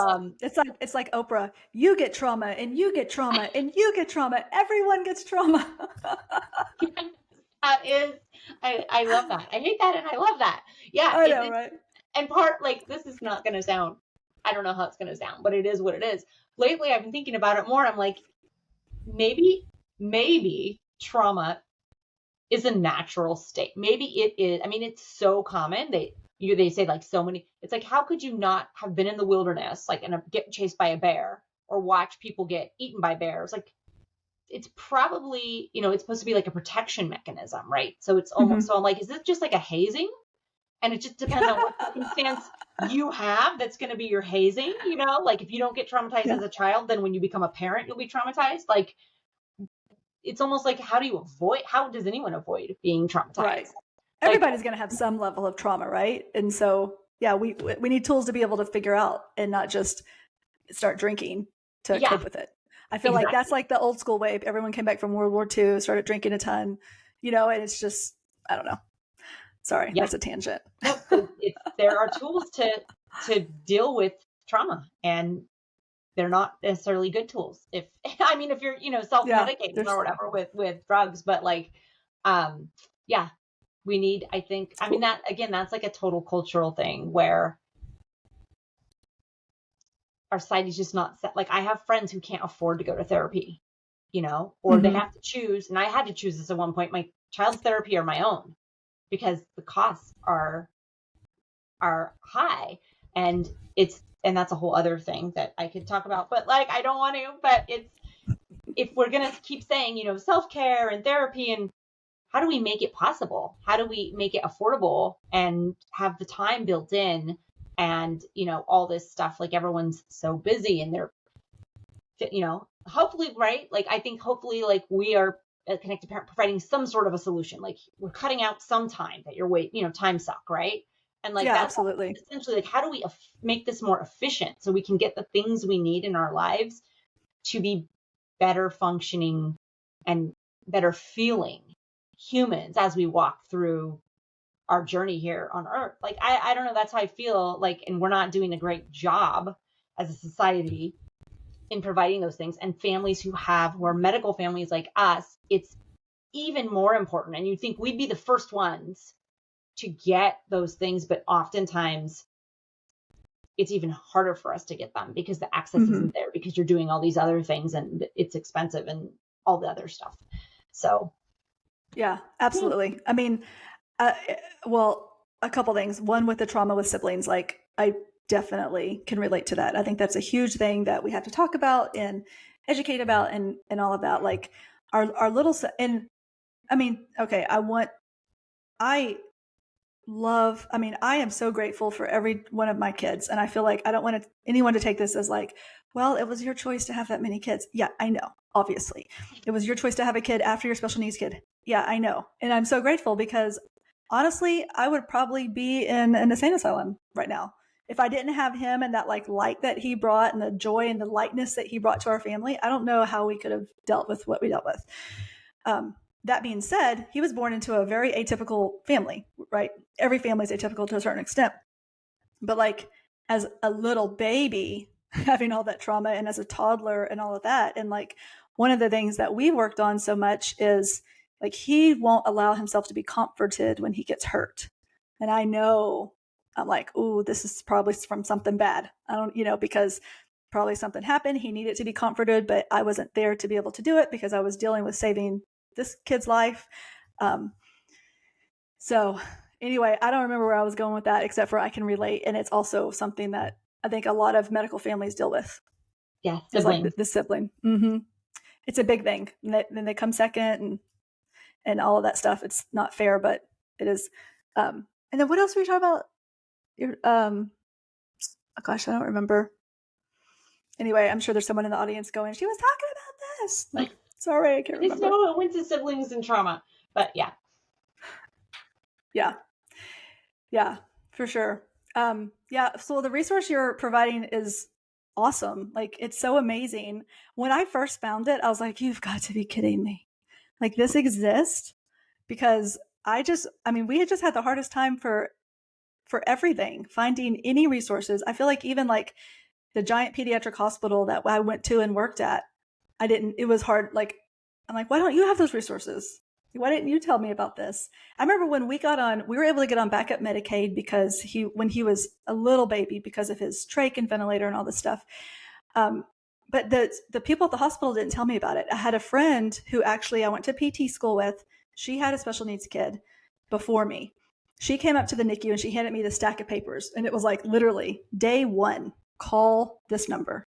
It's like Oprah. You get trauma, and you get trauma, and you get trauma. Everyone gets trauma. That is, I love that. I hate that, and I love that. Yeah, I know, right? And this is not going to sound, I don't know how it's going to sound, but it is what it is. Lately, I've been thinking about it more. I'm like, maybe trauma is a natural state. Maybe it is. I mean, it's so common. They say like so many, it's like, how could you not have been in the wilderness, like, and get chased by a bear, or watch people get eaten by bears? Like, it's probably, it's supposed to be like a protection mechanism, right? So it's almost, so I'm like, is this just like a hazing? And it just depends on what circumstance you have that's going to be your hazing, like if you don't get traumatized as a child, then when you become a parent, you'll be traumatized. Like, it's almost like, how does anyone avoid being traumatized? Right. Everybody's going to have some level of trauma, right? And so, yeah, we need tools to be able to figure out and not just start drinking to cope with it. I feel like that's like the old school way. Everyone came back from World War II, started drinking a ton, and it's just, I don't know. Sorry, that's a tangent. No, there are tools to deal with trauma, and they're not necessarily good tools. If you're, self-medicating or whatever with drugs, but like, we need, I think, that, again, that's like a total cultural thing where our society's just not set. Like, I have friends who can't afford to go to therapy, or they have to choose. And I had to choose this at one point, my child's therapy or my own, because the costs are high, and that's a whole other thing that I could talk about, but like, I don't want to, but if we're going to keep saying, self-care and therapy, and how do we make it possible? How do we make it affordable and have the time built in, and, all this stuff? Like, everyone's so busy, and they're, hopefully, right? Like, I think hopefully, like, we are a connected parent providing some sort of a solution. Like we're cutting out some time that you're time suck, right? And like Yeah, that's absolutely. essentially like, how do we make this more efficient so we can get the things we need in our lives to be better functioning and better feeling humans as we walk through our journey here on earth. Like, I don't know. That's how I feel like, and we're not doing a great job as a society in providing those things. And families who are medical families like us, it's even more important. And you'd think we'd be the first ones to get those things, but oftentimes it's even harder for us to get them because the access isn't there, because you're doing all these other things and it's expensive and all the other stuff. So yeah, absolutely. I mean, well, a couple things. One, with the trauma with siblings, like I definitely can relate to that. I think that's a huge thing that we have to talk about and educate about and all of that. Like our little, and I mean, okay, I am so grateful for every one of my kids. And I feel like I don't want anyone to take this as like, well, it was your choice to have that many kids. Yeah, I know. Obviously, it was your choice to have a kid after your special needs kid. Yeah, I know. And I'm so grateful because honestly, I would probably be in an insane asylum right now if I didn't have him and that like light that he brought and the joy and the lightness that he brought to our family. I don't know how we could have dealt with what we dealt with. That being said, he was born into a very atypical family, right? Every family is atypical to a certain extent. But like as a little baby, having all that trauma, and as a toddler and all of that. And like one of the things that we worked on so much is like he won't allow himself to be comforted when he gets hurt. And I know I'm like, ooh, this is probably from something bad. I don't, because probably something happened. He needed to be comforted, but I wasn't there to be able to do it because I was dealing with saving this kid's life. So anyway, I don't remember where I was going with that, except for I can relate. And it's also something that I think a lot of medical families deal with. Yeah. It's like the sibling. Mm-hmm. It's a big thing. And then they come second and all of that stuff. It's not fair, but it is. And then what else were we talking about? Oh gosh, I don't remember. Anyway, I'm sure there's someone in the audience going, she was talking about this. Like, sorry, I can't remember. No, it went to siblings and trauma, but yeah. Yeah, for sure. Yeah. So the resource you're providing is awesome. Like, it's so amazing. When I first found it, I was like, you've got to be kidding me. Like, this exists? Because we had just had the hardest time for everything, finding any resources. I feel like even like the giant pediatric hospital that I went to and worked at, it was hard. Like, I'm like, why don't you have those resources? Why didn't you tell me about this? I remember when we were able to get on backup Medicaid because when he was a little baby, because of his trach and ventilator and all this stuff. But the people at the hospital didn't tell me about it. I had a friend who actually I went to PT school with. She had a special needs kid before me. She came up to the NICU and she handed me the stack of papers. And it was like literally day 1, call this number.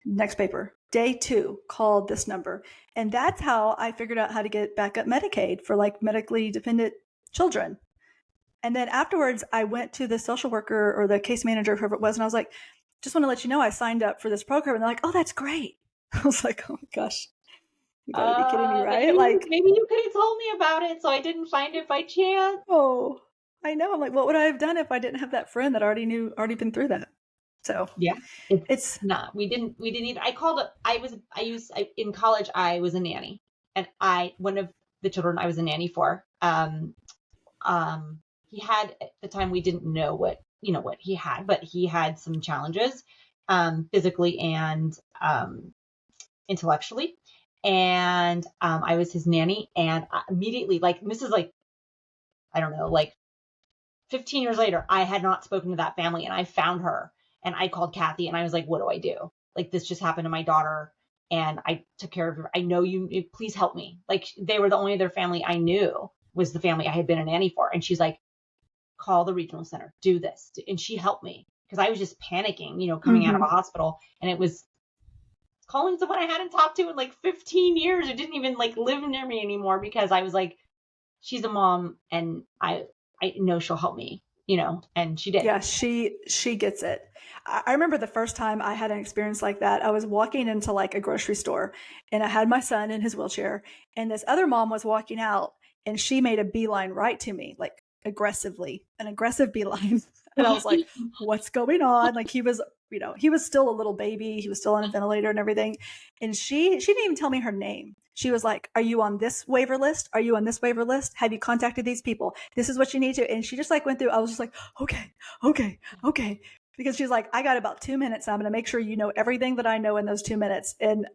Next paper. Day 2, call this number. And that's how I figured out how to get backup Medicaid for like medically dependent children. And then afterwards, I went to the social worker or the case manager, whoever it was, and I was like, just want to let you know I signed up for this program. And they're like, oh, that's great. I was like, oh my gosh. You gotta be kidding me, right? Maybe you could have told me about it so I didn't find it by chance. Oh, I know. I'm like, what would I have done if I didn't have that friend that already been through that? So yeah, it's not. We didn't either. I called up. In college. I was a nanny, and one of the children I was a nanny for. He had at the time we didn't know what he had, but he had some challenges, physically and intellectually, and I was his nanny, and immediately, like this is like, I don't know, like 15 years later, I had not spoken to that family, and I found her. And I called Kathy and I was like, what do I do? Like, this just happened to my daughter and I took care of her. I know you, please help me. Like, they were the only other family I knew was the family I had been a nanny for. And she's like, call the regional center, do this. And she helped me because I was just panicking, coming out of a hospital. And it was calling someone I hadn't talked to in like 15 years who didn't even like live near me anymore, because I was like, she's a mom and I know she'll help me and she did. Yeah, she gets it. I remember the first time I had an experience like that. I was walking into like a grocery store and I had my son in his wheelchair and this other mom was walking out and she made a beeline right to me, like aggressively, an aggressive beeline. And I was like, what's going on? Like he was still a little baby. He was still on a ventilator and everything. And she didn't even tell me her name. She was like, are you on this waiver list? Are you on this waiver list? Have you contacted these people? This is what you need to. And she just like went through. I was just like, okay. Because she's like, I got about 2 minutes. I'm going to make sure you know everything that I know in those 2 minutes. And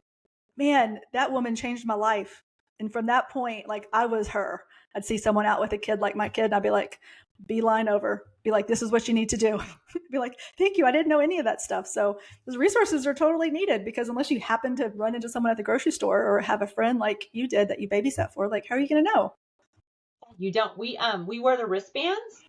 man, that woman changed my life. And from that point, like I was her. I'd see someone out with a kid like my kid and I'd be like, beeline over, be like, this is what you need to do. Be like, thank you. I didn't know any of that stuff. So those resources are totally needed because unless you happen to run into someone at the grocery store or have a friend like you did that you babysat for, like, how are you going to know? You don't. We wear the wristbands,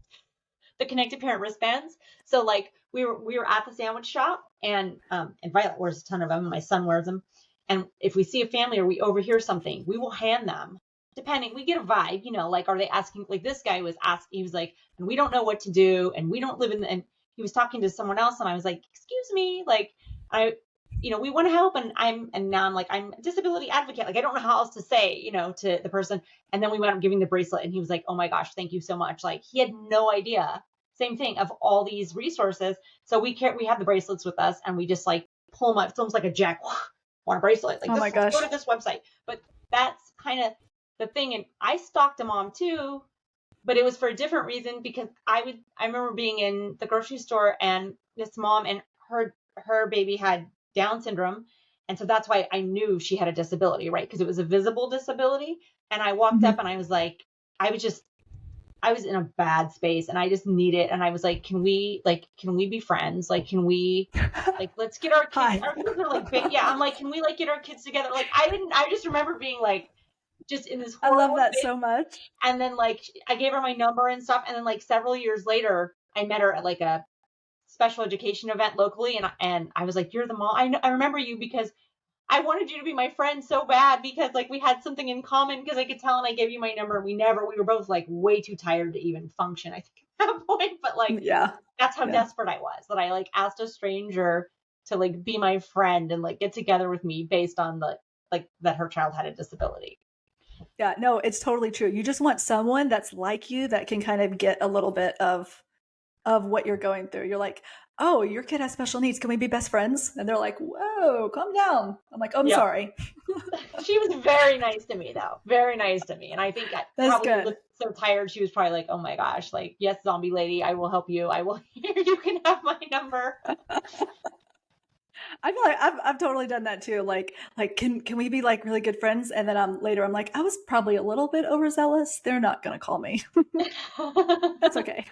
the connected parent wristbands. So like we were at the sandwich shop and Violet wears a ton of them. And my son wears them. And if we see a family or we overhear something, we will hand them. Depending, we get a vibe, like, are they asking, like this guy was asking, he was like, and we don't know what to do. And we don't live and he was talking to someone else. And I was like, excuse me, like, we want to help. And now I'm like, I'm a disability advocate. Like, I don't know how else to say, to the person. And then we went up giving the bracelet and he was like, oh my gosh, thank you so much. Like he had no idea. Same thing of all these resources. So we have the bracelets with us and we just like pull them up. It's almost like a jack, want a bracelet. Like, oh my gosh, go to this website. But that's kind of the thing. And I stalked a mom too, but it was for a different reason because I remember being in the grocery store and this mom and her baby had Down syndrome. And so that's why I knew she had a disability, right? Because it was a visible disability. And I walked up and I was like, I was in a bad space and I just needed, and I was like, can we be friends? Like, can we, like, let's get our kids, our kids are like big. Yeah. I'm like, can we like get our kids together? Like, I just remember being like, just in this I love that so much. And then like I gave her my number and stuff. And then like several years later, I met her at like a special education event locally. And I was like, you're the mom. I remember you because I wanted you to be my friend so bad because like we had something in common because I could tell and I gave you my number. We were both like way too tired to even function, I think at that point. But like, yeah, that's how desperate I was that I like asked a stranger to like be my friend and like get together with me based on the like that her child had a disability. Yeah, no, it's totally true. You just want someone that's like you that can kind of get a little bit of what you're going through. You're like, oh, your kid has special needs. Can we be best friends? And they're like, whoa, calm down. I'm like, oh, I'm sorry. She was very nice to me though. Very nice to me. And I think I probably looked so tired. She was probably like, oh my gosh, like, yes, zombie lady, I will help you. I will, you can have my number. I feel like I've totally done that too. Like, can we be like really good friends? And then later I'm like, I was probably a little bit overzealous. They're not going to call me. That's okay.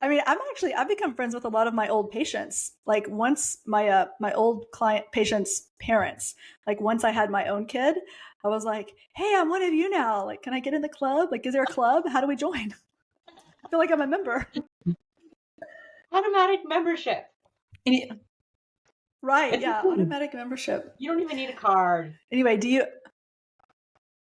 I mean, I've become friends with a lot of my old patients. Like once my old client patients' parents, like once I had my own kid, I was like, hey, I'm one of you now. Like, can I get in the club? Like, is there a club? How do we join? I feel like I'm a member. Automatic membership. Right. Yeah. Automatic membership. You don't even need a card. Anyway,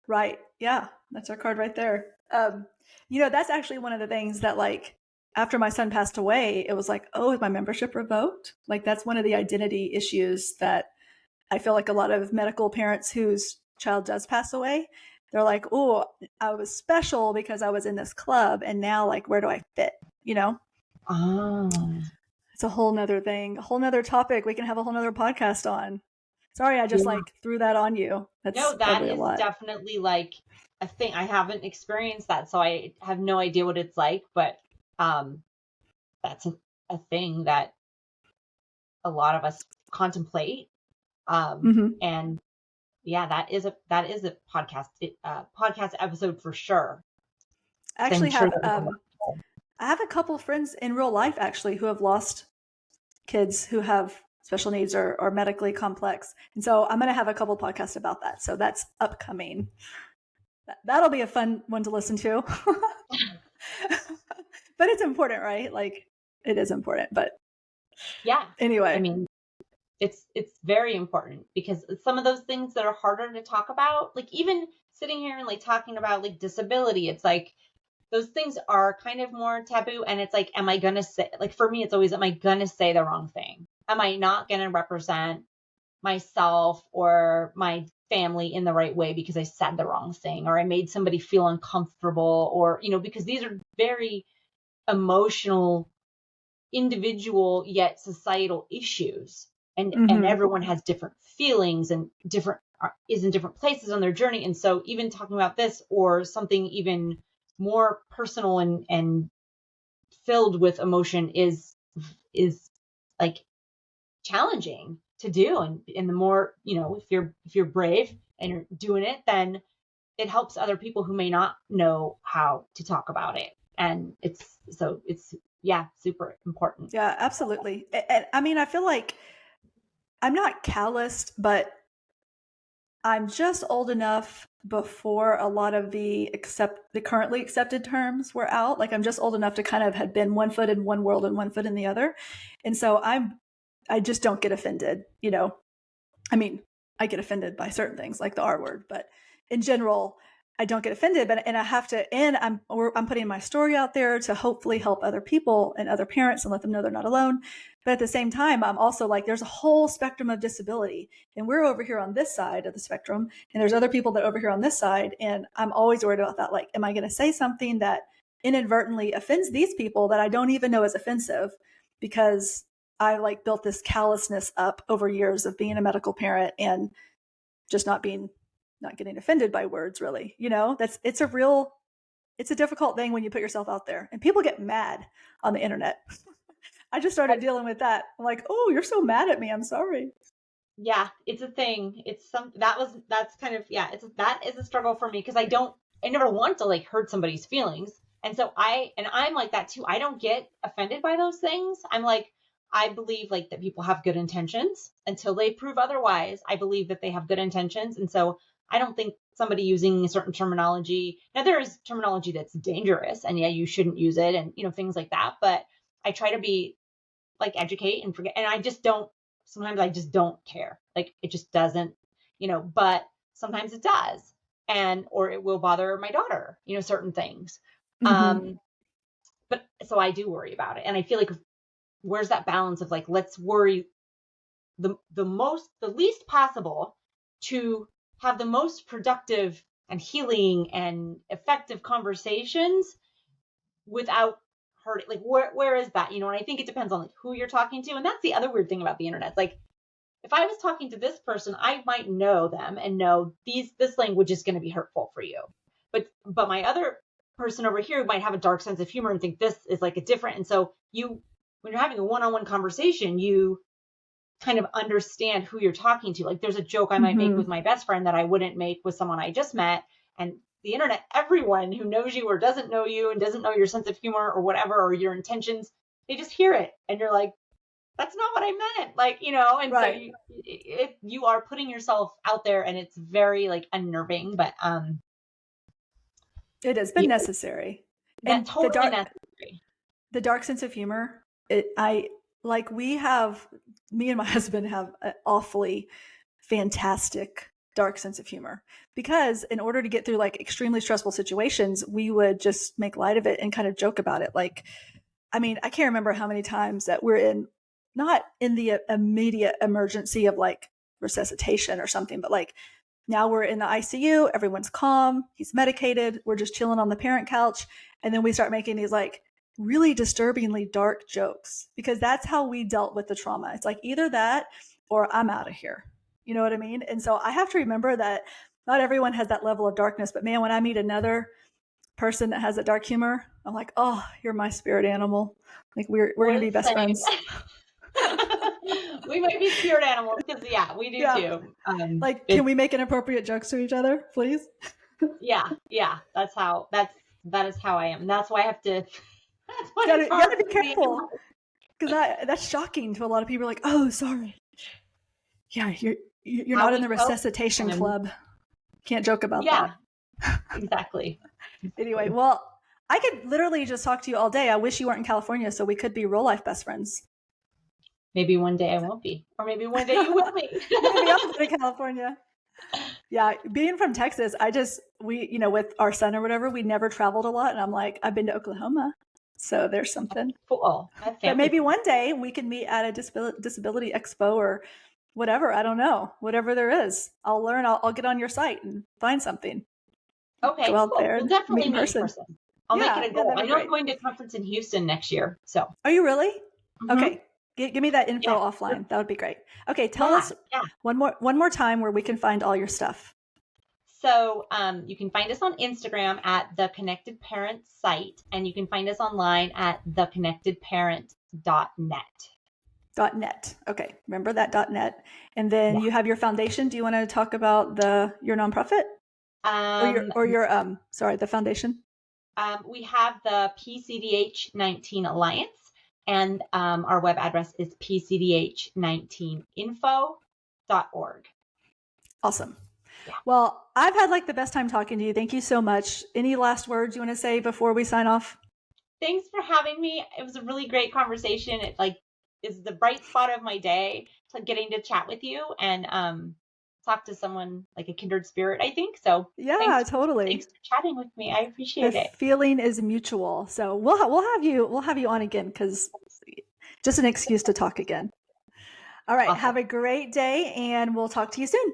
right. Yeah. That's our card right there. That's actually one of the things that like, after my son passed away, it was like, oh, is my membership revoked? Like that's one of the identity issues that I feel like a lot of medical parents whose child does pass away, they're like, oh, I was special because I was in this club. And now like, where do I fit? Oh. It's a whole nother thing, a whole nother topic we can have a whole nother podcast on. Sorry, I just like threw that on you. That is definitely like a thing. I haven't experienced that, so I have no idea what it's like, but that's a thing that a lot of us contemplate. And yeah, that is a podcast episode for sure. I actually I have a couple friends in real life actually who have lost kids who have special needs or are medically complex. And so I'm going to have a couple podcasts about that. So that's upcoming. That'll be a fun one to listen to. But it's important, right? Like it is important, but yeah. Anyway, I mean, it's very important because some of those things that are harder to talk about, like even sitting here and like talking about like disability, it's like, those things are kind of more taboo. And it's like, am I going to say, like, for me, it's always, am I going to say the wrong thing? Am I not going to represent myself or my family in the right way because I said the wrong thing, or I made somebody feel uncomfortable, or, because these are very emotional, individual yet societal issues, and everyone has different feelings and is in different places on their journey. And so even talking about this or something even more personal and filled with emotion is like challenging to do. And the more, if you're brave and you're doing it, then it helps other people who may not know how to talk about it. And it's super important. Yeah, absolutely. And I mean, I feel like I'm not calloused, but I'm just old enough before a lot of the currently accepted terms were out. Like, I'm just old enough to kind of had been one foot in one world and one foot in the other. And so I just don't get offended, I mean, I get offended by certain things like the R word, but in general, I don't get offended. And I have to, and I'm putting my story out there to hopefully help other people and other parents and let them know they're not alone. But at the same time, I'm also like, there's a whole spectrum of disability, and we're over here on this side of the spectrum, and there's other people that are over here on this side. And I'm always worried about that. Like, am I going to say something that inadvertently offends these people that I don't even know is offensive, because I like built this callousness up over years of being a medical parent and just not getting offended by words, really. It's a difficult thing when you put yourself out there, and people get mad on the internet. I just started dealing with that. I'm like, oh, you're so mad at me. I'm sorry. Yeah, it's a thing. That is a struggle for me, because I never want to like hurt somebody's feelings. And so I'm like that too. I don't get offended by those things. I'm like, I believe like that people have good intentions until they prove otherwise. I believe that they have good intentions. And so I don't think somebody using a certain terminology, now there is terminology that's dangerous, and yeah, you shouldn't use it, and things like that. But I try to be like educate and forget. And sometimes I just don't care. Like, it just doesn't, but sometimes it does. Or it will bother my daughter, certain things. But so I do worry about it. And I feel like, where's that balance of like, let's worry the least possible to have the most productive and healing and effective conversations without hurting. Like, where is that? And I think it depends on like who you're talking to. And that's the other weird thing about the internet. Like, if I was talking to this person, I might know them and know this language is going to be hurtful for you. But my other person over here might have a dark sense of humor and think this is like a different. And so when you're having a one-on-one conversation, you kind of understand who you're talking to. Like, there's a joke I might make with my best friend that I wouldn't make with someone I just met. And the internet, everyone who knows you or doesn't know you and doesn't know your sense of humor or whatever, or your intentions, they just hear it. And you're like, that's not what I meant. Like, and right. So you are putting yourself out there, and it's very like unnerving, but it has been necessary. And totally necessary. The dark sense of humor, me and my husband have an awfully fantastic dark sense of humor, because in order to get through like extremely stressful situations, we would just make light of it and kind of joke about it. Like, I mean, I can't remember how many times that we're not in the immediate emergency of like resuscitation or something, but like now we're in the ICU, everyone's calm, he's medicated, we're just chilling on the parent couch. And then we start making these like really disturbingly dark jokes, because that's how we dealt with the trauma. It's like either that or I'm out of here. You know what I mean? And so I have to remember that not everyone has that level of darkness, but man, when I meet another person that has a dark humor, I'm like, oh, you're my spirit animal. Like we're going to be best friends. We might be spirit animals, because we do too. Can we make inappropriate jokes to each other, please? Yeah. That is how I am. And that's why I have to, you gotta be careful, because that's shocking to a lot of people. Like, oh, sorry. Yeah, you're not in the resuscitation club. Can't joke about that. Exactly. Anyway, well, I could literally just talk to you all day. I wish you weren't in California, so we could be real life best friends. Maybe one day I won't be, or maybe one day you will be. Maybe I'll go to California. Yeah, being from Texas, with our son or whatever, we never traveled a lot. And I'm like, I've been to Oklahoma. So there's something. Cool. I have But family. maybe one day we can meet at a disability expo or whatever. I don't know. Whatever there is. I'll learn. I'll get on your site and find something. Okay, Go out cool. there We'll and definitely meet in meet in person. person. I'll make it a goal. that'd I be know I'm great. going to a conference in Houston next year. So. Are you really? Mhm. Okay. Give me that info Yeah. offline. That would be great. Okay. Tell us one more time where we can find all your stuff. So you can find us on Instagram at the Connected Parent site, and you can find us online at theconnectedparent.net. .net. Okay. Remember that .net. And then you have your foundation. Do you want to talk about your nonprofit? The foundation? We have the PCDH19 Alliance, and our web address is PCDH19info.org. Awesome. Yeah. Well, I've had the best time talking to you. Thank you so much. Any last words you want to say before we sign off? Thanks for having me. It was a really great conversation. It is the bright spot of my day, getting to chat with you and talk to someone like a kindred spirit, I think. So yeah, totally. Thanks for chatting with me. I appreciate it. The feeling is mutual. So we'll have you on again, because just an excuse to talk again. All right. Awesome. Have a great day, and we'll talk to you soon.